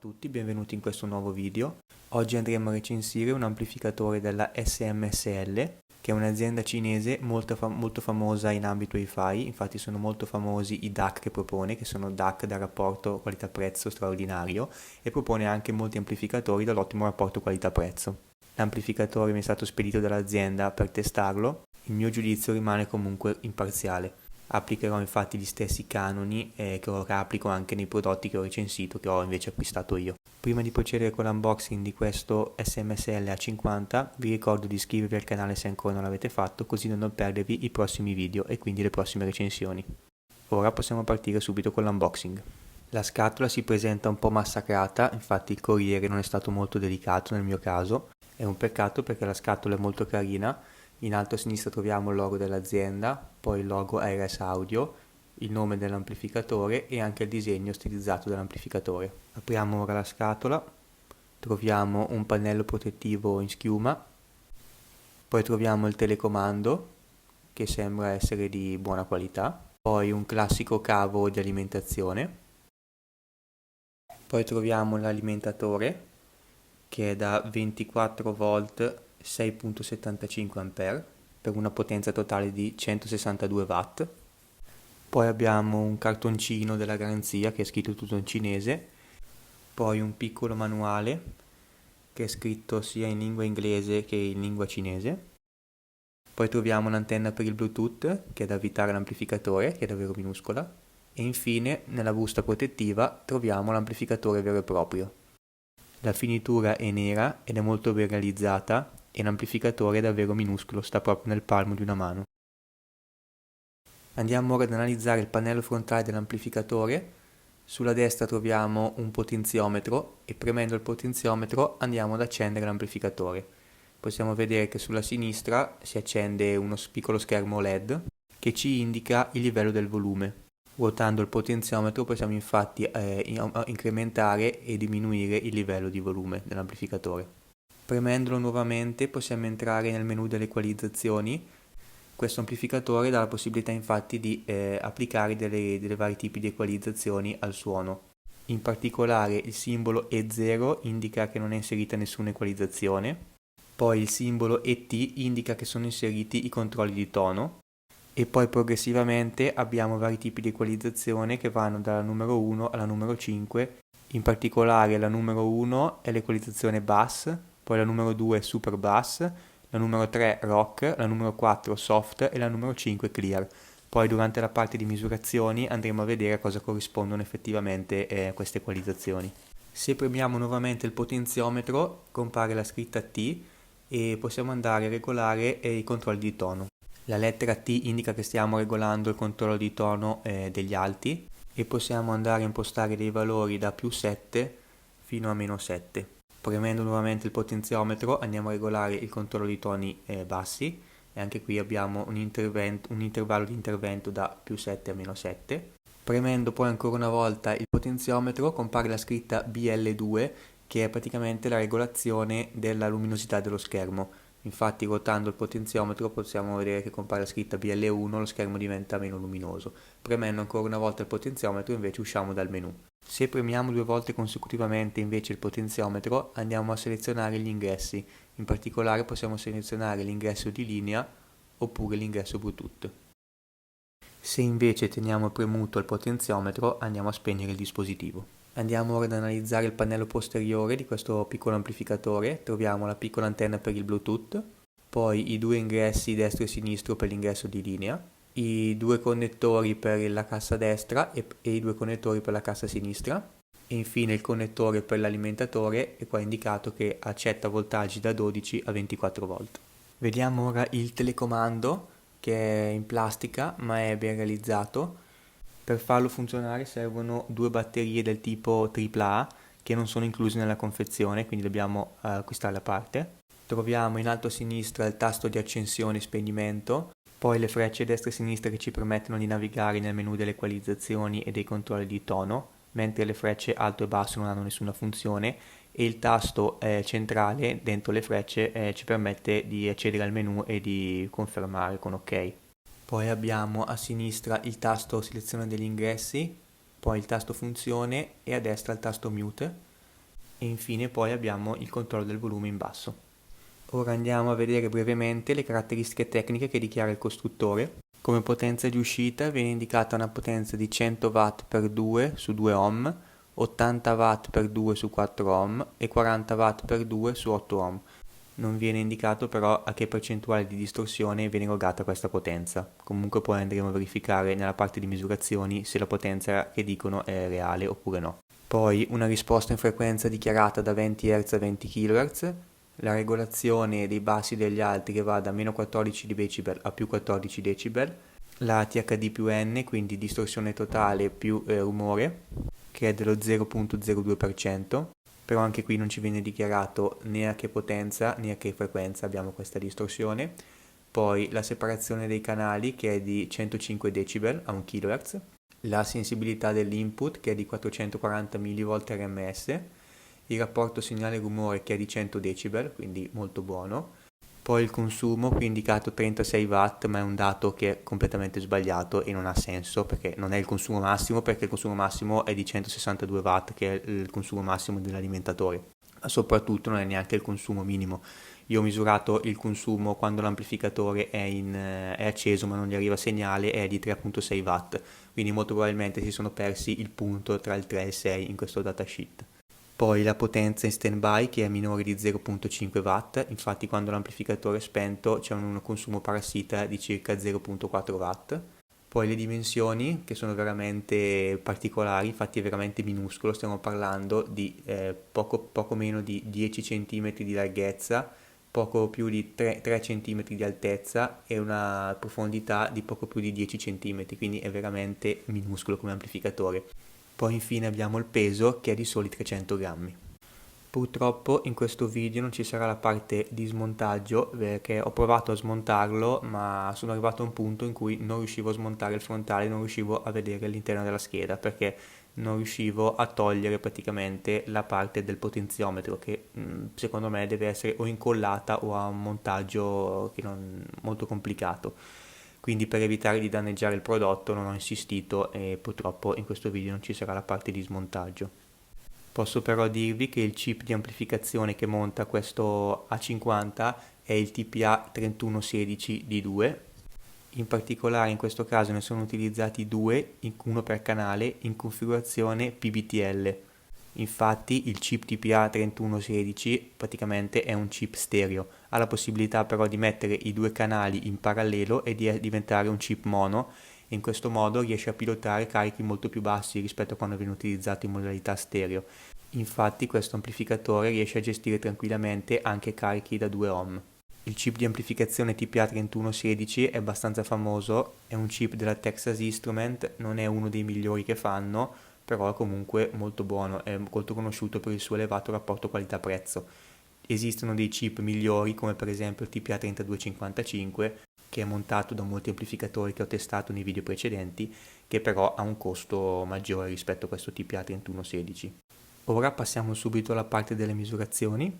tutti, benvenuti in questo nuovo video. Oggi andremo a recensire un amplificatore della SMSL, che è un'azienda cinese molto famosa in ambito Wi-Fi. Infatti sono molto famosi i DAC che propone, che sono DAC da rapporto qualità-prezzo straordinario, e propone anche molti amplificatori dall'ottimo rapporto qualità-prezzo. L'amplificatore mi è stato spedito dall'azienda per testarlo, il mio giudizio rimane comunque imparziale. Applicherò infatti gli stessi canoni che ora applico anche nei prodotti che ho recensito, che ho invece acquistato io. Prima di procedere con l'unboxing di questo SMSL A50, vi ricordo di iscrivervi al canale se ancora non l'avete fatto, così da non perdervi i prossimi video e quindi le prossime recensioni. Ora possiamo partire subito con l'unboxing. La scatola si presenta un po' massacrata, infatti il corriere non è stato molto delicato nel mio caso. È un peccato perché la scatola è molto carina. In alto a sinistra troviamo il logo dell'azienda, poi il logo ARS Audio, il nome dell'amplificatore e anche il disegno stilizzato dell'amplificatore. Apriamo ora la scatola, troviamo un pannello protettivo in schiuma, poi troviamo il telecomando che sembra essere di buona qualità, poi un classico cavo di alimentazione, poi troviamo l'alimentatore che è da 24 volt 6.75 A per una potenza totale di 162 watt. Poi abbiamo un cartoncino della garanzia che è scritto tutto in cinese, poi un piccolo manuale che è scritto sia in lingua inglese che in lingua cinese. Poi troviamo un'antenna per il Bluetooth che è da avvitare all'amplificatore, che è davvero minuscola, e infine nella busta protettiva troviamo l'amplificatore vero e proprio. La finitura è nera ed è molto ben realizzata e l'amplificatore è davvero minuscolo, sta proprio nel palmo di una mano. Andiamo ora ad analizzare il pannello frontale dell'amplificatore. Sulla destra troviamo un potenziometro e premendo il potenziometro andiamo ad accendere l'amplificatore. Possiamo vedere che sulla sinistra si accende uno piccolo schermo LED che ci indica il livello del volume. Ruotando il potenziometro possiamo infatti incrementare e diminuire il livello di volume dell'amplificatore. Premendolo nuovamente possiamo entrare nel menu delle equalizzazioni. Questo amplificatore dà la possibilità infatti di applicare dei vari tipi di equalizzazioni al suono. In particolare il simbolo E0 indica che non è inserita nessuna equalizzazione, poi il simbolo ET indica che sono inseriti i controlli di tono, e poi progressivamente abbiamo vari tipi di equalizzazione che vanno dalla numero 1 alla numero 5. In particolare la numero 1 è l'equalizzazione bass, poi la numero 2 super bass, la numero 3 rock, la numero 4 soft e la numero 5 clear. Poi durante la parte di misurazioni andremo a vedere a cosa corrispondono effettivamente queste equalizzazioni. Se premiamo nuovamente il potenziometro compare la scritta T e possiamo andare a regolare i controlli di tono. La lettera T indica che stiamo regolando il controllo di tono degli alti e possiamo andare a impostare dei valori da più 7 fino a meno 7. Premendo nuovamente il potenziometro andiamo a regolare il controllo di toni bassi e anche qui abbiamo un intervallo di intervento da più 7 a meno 7. Premendo poi ancora una volta il potenziometro compare la scritta BL2 che è praticamente la regolazione della luminosità dello schermo. Infatti ruotando il potenziometro possiamo vedere che compare la scritta BL1, lo schermo diventa meno luminoso. Premendo ancora una volta il potenziometro invece usciamo dal menu. Se premiamo 2 volte consecutivamente invece il potenziometro andiamo a selezionare gli ingressi, in particolare possiamo selezionare l'ingresso di linea oppure l'ingresso Bluetooth. Se invece teniamo premuto il potenziometro andiamo a spegnere il dispositivo. Andiamo ora ad analizzare il pannello posteriore di questo piccolo amplificatore. Troviamo la piccola antenna per il Bluetooth, poi i due ingressi destro e sinistro per l'ingresso di linea, i due connettori per la cassa destra e i due connettori per la cassa sinistra, e infine il connettore per l'alimentatore, e qua è indicato che accetta voltaggi da 12 a 24 volt. Vediamo ora il telecomando che è in plastica ma è ben realizzato. Per farlo funzionare servono due batterie del tipo AAA che non sono incluse nella confezione, quindi dobbiamo acquistarle a parte. Troviamo in alto a sinistra il tasto di accensione e spegnimento, poi le frecce destra e sinistra che ci permettono di navigare nel menu delle equalizzazioni e dei controlli di tono, mentre le frecce alto e basso non hanno nessuna funzione, e il tasto centrale dentro le frecce ci permette di accedere al menu e di confermare con OK. Poi abbiamo a sinistra il tasto selezione degli ingressi, poi il tasto funzione e a destra il tasto mute. e infine poi abbiamo il controllo del volume in basso. Ora andiamo a vedere brevemente le caratteristiche tecniche che dichiara il costruttore. Come potenza di uscita viene indicata una potenza di 100 W per 2 su 2 ohm, 80 W per 2 su 4 ohm e 40 W per 2 su 8 ohm. Non viene indicato però a che percentuale di distorsione viene erogata questa potenza. Comunque poi andremo a verificare nella parte di misurazioni se la potenza che dicono è reale oppure no. Poi una risposta in frequenza dichiarata da 20 Hz a 20 kHz, la regolazione dei bassi e degli alti che va da meno 14 dB a più 14 dB, la THD più N, quindi distorsione totale più rumore, che è dello 0,02%, però anche qui non ci viene dichiarato né a che potenza né a che frequenza abbiamo questa distorsione. Poi la separazione dei canali che è di 105 dB a 1 kHz, la sensibilità dell'input che è di 440 mV RMS, il rapporto segnale-rumore che è di 100 dB, quindi molto buono. Poi il consumo, qui è indicato 36 watt, ma è un dato che è completamente sbagliato e non ha senso, perché non è il consumo massimo, perché il consumo massimo è di 162 watt, che è il consumo massimo dell'alimentatore. Ma soprattutto non è neanche il consumo minimo. Io ho misurato il consumo quando l'amplificatore è acceso ma non gli arriva segnale, è di 3.6 watt, quindi molto probabilmente si sono persi il punto tra il 3 e il 6 in questo datasheet. Poi la potenza in standby che è minore di 0.5 watt, infatti quando l'amplificatore è spento c'è un consumo parassita di circa 0.4 watt. Poi le dimensioni che sono veramente particolari, infatti è veramente minuscolo, stiamo parlando di poco meno di 10 cm di larghezza, poco più di 3 cm di altezza e una profondità di poco più di 10 cm, quindi è veramente minuscolo come amplificatore. Poi infine abbiamo il peso che è di soli 300 grammi. Purtroppo in questo video non ci sarà la parte di smontaggio perché ho provato a smontarlo ma sono arrivato a un punto in cui non riuscivo a smontare il frontale, non riuscivo a vedere all'interno della scheda perché non riuscivo a togliere praticamente la parte del potenziometro che secondo me deve essere o incollata o ha un montaggio che non, molto complicato. Quindi per evitare di danneggiare il prodotto non ho insistito e purtroppo in questo video non ci sarà la parte di smontaggio. Posso però dirvi che il chip di amplificazione che monta questo A50 è il TPA 3116D2. In particolare in questo caso ne sono utilizzati due, uno per canale, in configurazione PBTL. Infatti il chip TPA 3116 praticamente è un chip stereo, ha la possibilità però di mettere i due canali in parallelo e di diventare un chip mono e in questo modo riesce a pilotare carichi molto più bassi rispetto a quando viene utilizzato in modalità stereo. Infatti questo amplificatore riesce a gestire tranquillamente anche carichi da 2 ohm. Il chip di amplificazione TPA 3116 è abbastanza famoso, è un chip della Texas Instrument, non è uno dei migliori che fanno, però è comunque molto buono, è molto conosciuto per il suo elevato rapporto qualità-prezzo. Esistono dei chip migliori come per esempio il TPA 3255 che è montato da molti amplificatori che ho testato nei video precedenti, che però ha un costo maggiore rispetto a questo TPA 3116. Ora passiamo subito alla parte delle misurazioni.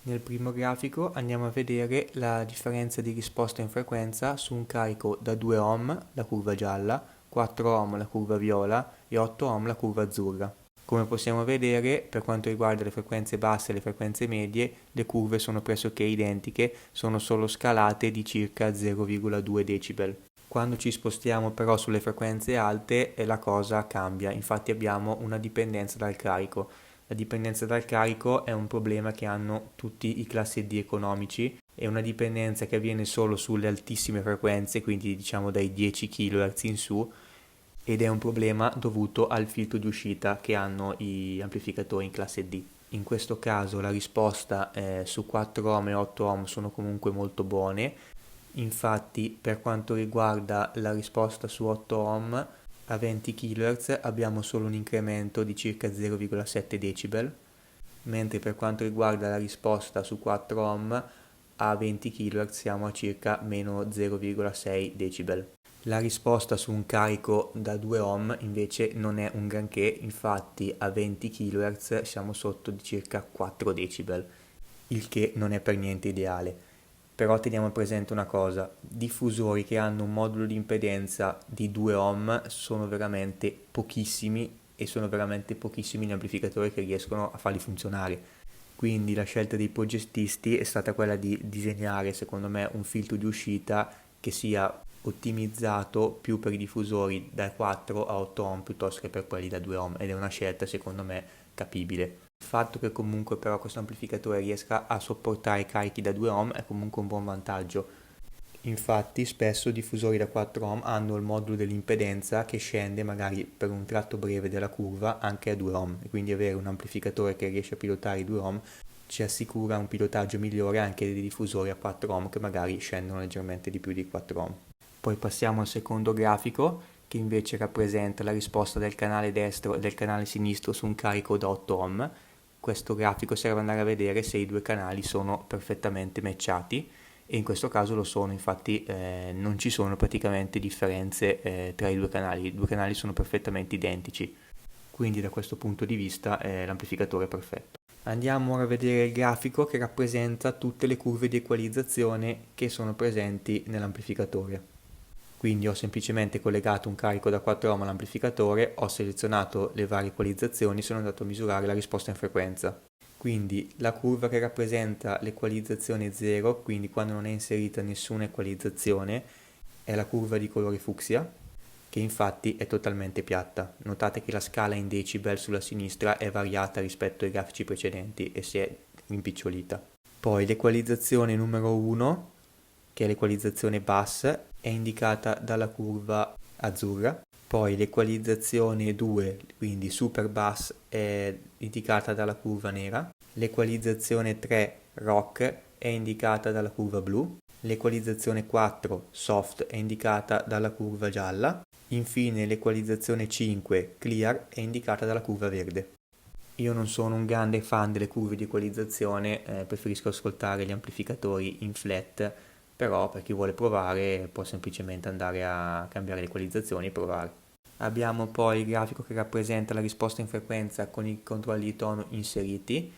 Nel primo grafico andiamo a vedere la differenza di risposta in frequenza su un carico da 2 ohm, la curva gialla, 4 ohm, la curva viola e 8 ohm, la curva azzurra. Come possiamo vedere, per quanto riguarda le frequenze basse e le frequenze medie, le curve sono pressoché identiche, sono solo scalate di circa 0,2 dB. Quando ci spostiamo però sulle frequenze alte la cosa cambia, infatti abbiamo una dipendenza dal carico. La dipendenza dal carico è un problema che hanno tutti i classe D economici, è una dipendenza che avviene solo sulle altissime frequenze, quindi diciamo dai 10 kHz in su, ed è un problema dovuto al filtro di uscita che hanno gli amplificatori in classe D. In questo caso la risposta su 4 ohm e 8 ohm sono comunque molto buone, infatti per quanto riguarda la risposta su 8 ohm a 20 kHz abbiamo solo un incremento di circa 0,7 dB, mentre per quanto riguarda la risposta su 4 ohm a 20 kHz siamo a circa meno 0,6 dB. La risposta su un carico da 2 ohm invece non è un granché, infatti a 20 kHz siamo sotto di circa 4 dB, il che non è per niente ideale. Però teniamo presente una cosa, diffusori che hanno un modulo di impedenza di 2 ohm sono veramente pochissimi e sono veramente pochissimi gli amplificatori che riescono a farli funzionare. Quindi la scelta dei progettisti è stata quella di disegnare, secondo me, un filtro di uscita che sia ottimizzato più per i diffusori da 4 a 8 ohm piuttosto che per quelli da 2 ohm, ed è una scelta secondo me capibile. Il fatto che comunque però questo amplificatore riesca a sopportare carichi da 2 ohm è comunque un buon vantaggio. Infatti spesso diffusori da 4 ohm hanno il modulo dell'impedenza che scende magari per un tratto breve della curva anche a 2 ohm, e quindi avere un amplificatore che riesce a pilotare i 2 ohm ci assicura un pilotaggio migliore anche dei diffusori a 4 ohm che magari scendono leggermente di più di 4 ohm. Poi passiamo al secondo grafico, che invece rappresenta la risposta del canale destro e del canale sinistro su un carico da 8 ohm. Questo grafico serve ad andare a vedere se i due canali sono perfettamente matchati, e in questo caso lo sono, infatti non ci sono praticamente differenze tra i due canali sono perfettamente identici, quindi da questo punto di vista l'amplificatore è perfetto. Andiamo ora a vedere il grafico che rappresenta tutte le curve di equalizzazione che sono presenti nell'amplificatore. Quindi ho semplicemente collegato un carico da 4 ohm all'amplificatore, ho selezionato le varie equalizzazioni e sono andato a misurare la risposta in frequenza. Quindi la curva che rappresenta l'equalizzazione 0, quindi quando non è inserita nessuna equalizzazione, è la curva di colore fucsia, che infatti è totalmente piatta. Notate che la scala in decibel sulla sinistra è variata rispetto ai grafici precedenti e si è rimpicciolita. Poi l'equalizzazione numero 1, che è l'equalizzazione bass, è indicata dalla curva azzurra. Poi l'equalizzazione 2, quindi super bass, è indicata dalla curva nera. L'equalizzazione 3, rock, è indicata dalla curva blu. L'equalizzazione 4, soft, è indicata dalla curva gialla. Infine l'equalizzazione 5, clear, è indicata dalla curva verde. Io non sono un grande fan delle curve di equalizzazione, preferisco ascoltare gli amplificatori in flat, però per chi vuole provare può semplicemente andare a cambiare le equalizzazioni e provare. Abbiamo poi il grafico che rappresenta la risposta in frequenza con i controlli di tono inseriti.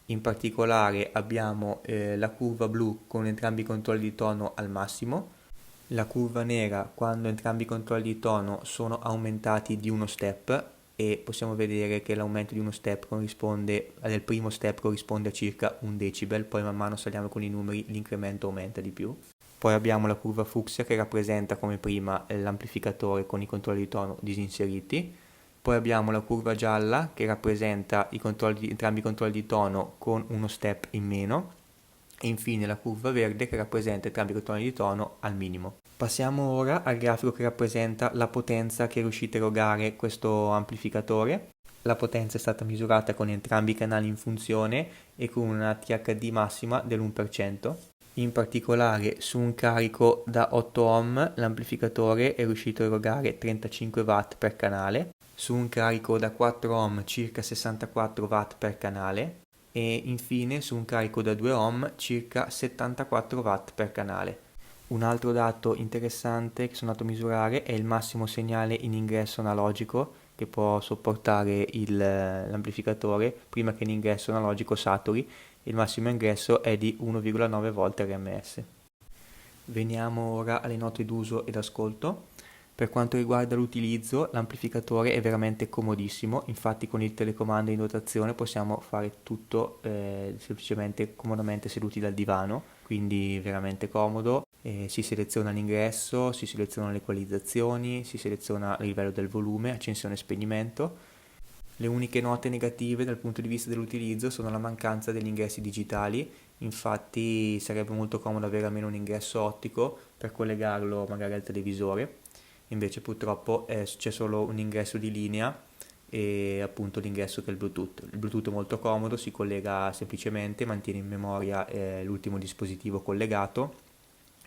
In particolare abbiamo la curva blu con entrambi i controlli di tono al massimo, la curva nera quando entrambi i controlli di tono sono aumentati di uno step, e possiamo vedere che l'aumento di uno step del primo step corrisponde a circa un decibel, poi man mano saliamo con i numeri l'incremento aumenta di più. Poi abbiamo la curva fucsia che rappresenta come prima l'amplificatore con i controlli di tono disinseriti. Poi abbiamo la curva gialla che rappresenta entrambi i controlli di tono con uno step in meno. E infine la curva verde che rappresenta entrambi i controlli di tono al minimo. Passiamo ora al grafico che rappresenta la potenza che è riuscito a erogare questo amplificatore. La potenza è stata misurata con entrambi i canali in funzione e con una THD massima dell'1%. In particolare su un carico da 8 ohm l'amplificatore è riuscito a erogare 35 watt per canale, su un carico da 4 ohm circa 64 watt per canale e infine su un carico da 2 ohm circa 74 watt per canale. Un altro dato interessante che sono andato a misurare è il massimo segnale in ingresso analogico che può sopportare l'amplificatore prima che l'ingresso analogico saturi. Il massimo ingresso è di 1,9 volt RMS. Veniamo ora alle note d'uso ed ascolto. Per quanto riguarda l'utilizzo, l'amplificatore è veramente comodissimo, infatti con il telecomando in dotazione possiamo fare tutto semplicemente comodamente seduti dal divano, quindi veramente comodo. Si seleziona l'ingresso, si selezionano le equalizzazioni, si seleziona il livello del volume, accensione e spegnimento. Le uniche note negative dal punto di vista dell'utilizzo sono la mancanza degli ingressi digitali, infatti sarebbe molto comodo avere almeno un ingresso ottico per collegarlo magari al televisore, invece purtroppo c'è solo un ingresso di linea e appunto l'ingresso che è il Bluetooth. Il Bluetooth è molto comodo, si collega semplicemente, mantiene in memoria l'ultimo dispositivo collegato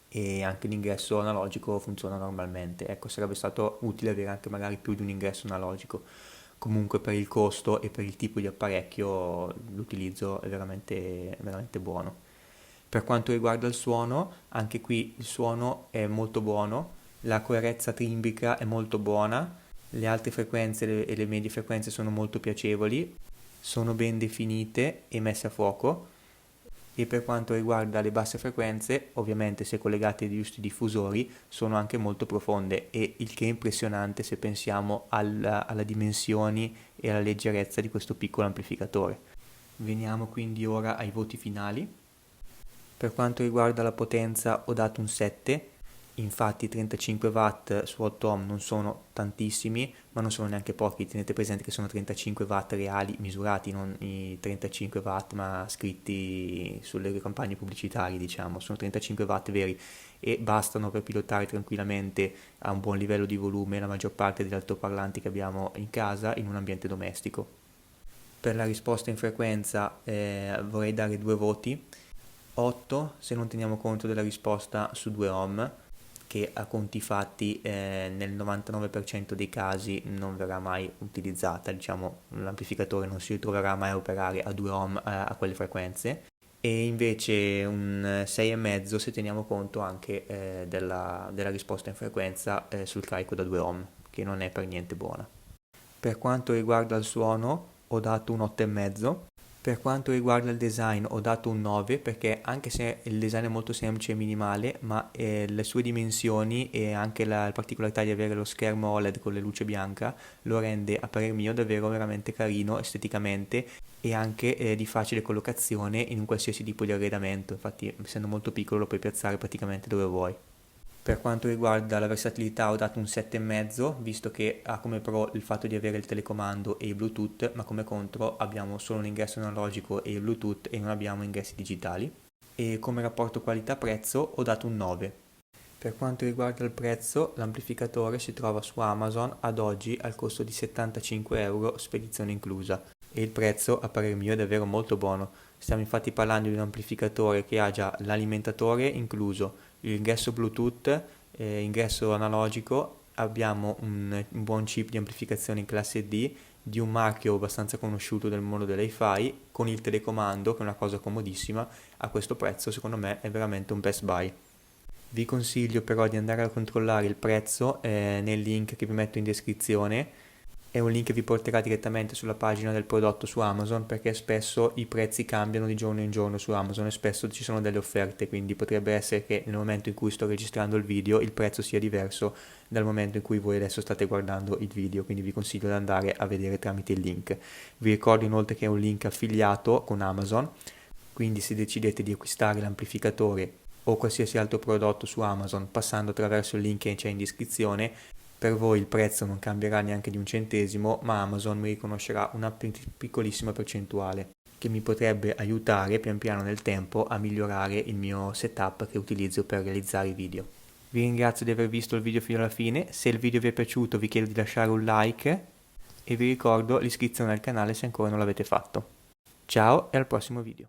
e anche l'ingresso analogico funziona normalmente. Ecco, sarebbe stato utile avere anche magari più di un ingresso analogico. Comunque per il costo e per il tipo di apparecchio l'utilizzo è veramente, veramente buono. Per quanto riguarda il suono, anche qui il suono è molto buono, la coerenza timbrica è molto buona, le alte frequenze e le medie frequenze sono molto piacevoli, sono ben definite e messe a fuoco. E per quanto riguarda le basse frequenze, ovviamente se collegate ai giusti diffusori, sono anche molto profonde, e il che è impressionante se pensiamo alla dimensioni e alla leggerezza di questo piccolo amplificatore. Veniamo quindi ora ai voti finali. Per quanto riguarda la potenza ho dato un 7, infatti 35 watt su 8 ohm non sono tantissimi, ma non sono neanche pochi. Tenete presente che sono 35 watt reali misurati, non i 35 watt ma scritti sulle campagne pubblicitarie, diciamo. Sono 35 watt veri e bastano per pilotare tranquillamente a un buon livello di volume la maggior parte degli altoparlanti che abbiamo in casa in un ambiente domestico. Per la risposta in frequenza vorrei dare 2 voti, 8 se non teniamo conto della risposta su 2 ohm, che a conti fatti nel 99% dei casi non verrà mai utilizzata, diciamo l'amplificatore non si ritroverà mai a operare a 2 ohm a quelle frequenze, e invece un 6,5 se teniamo conto anche della risposta in frequenza sul carico da 2 ohm, che non è per niente buona. Per quanto riguarda il suono ho dato un 8,5. Per quanto riguarda il design ho dato un 9 perché anche se il design è molto semplice e minimale, ma le sue dimensioni e anche la particolarità di avere lo schermo OLED con la luce bianca lo rende a parer mio davvero veramente carino esteticamente, e anche di facile collocazione in un qualsiasi tipo di arredamento. Infatti, essendo molto piccolo, lo puoi piazzare praticamente dove vuoi. Per quanto riguarda la versatilità ho dato un 7,5, visto che ha come pro il fatto di avere il telecomando e il Bluetooth, ma come contro abbiamo solo l'ingresso analogico e il Bluetooth e non abbiamo ingressi digitali. E come rapporto qualità-prezzo ho dato un 9. Per quanto riguarda il prezzo, l'amplificatore si trova su Amazon ad oggi al costo di 75 euro, spedizione inclusa, e il prezzo a parer mio è davvero molto buono. Stiamo infatti parlando di un amplificatore che ha già l'alimentatore incluso, l'ingresso Bluetooth, ingresso analogico, abbiamo un buon chip di amplificazione in classe D di un marchio abbastanza conosciuto del mondo dell'hi-fi, con il telecomando che è una cosa comodissima. A questo prezzo secondo me è veramente un best buy. Vi consiglio però di andare a controllare il prezzo nel link che vi metto in descrizione. È un link che vi porterà direttamente sulla pagina del prodotto su Amazon, perché spesso i prezzi cambiano di giorno in giorno su Amazon e spesso ci sono delle offerte, quindi potrebbe essere che nel momento in cui sto registrando il video il prezzo sia diverso dal momento in cui voi adesso state guardando il video, quindi vi consiglio di andare a vedere tramite il link. Vi ricordo inoltre che è un link affiliato con Amazon, quindi se decidete di acquistare l'amplificatore o qualsiasi altro prodotto su Amazon passando attraverso il link che c'è in descrizione, per voi il prezzo non cambierà neanche di un centesimo, ma Amazon mi riconoscerà una piccolissima percentuale che mi potrebbe aiutare pian piano nel tempo a migliorare il mio setup che utilizzo per realizzare i video. Vi ringrazio di aver visto il video fino alla fine. Se il video vi è piaciuto vi chiedo di lasciare un like e vi ricordo l'iscrizione al canale se ancora non l'avete fatto. Ciao e al prossimo video.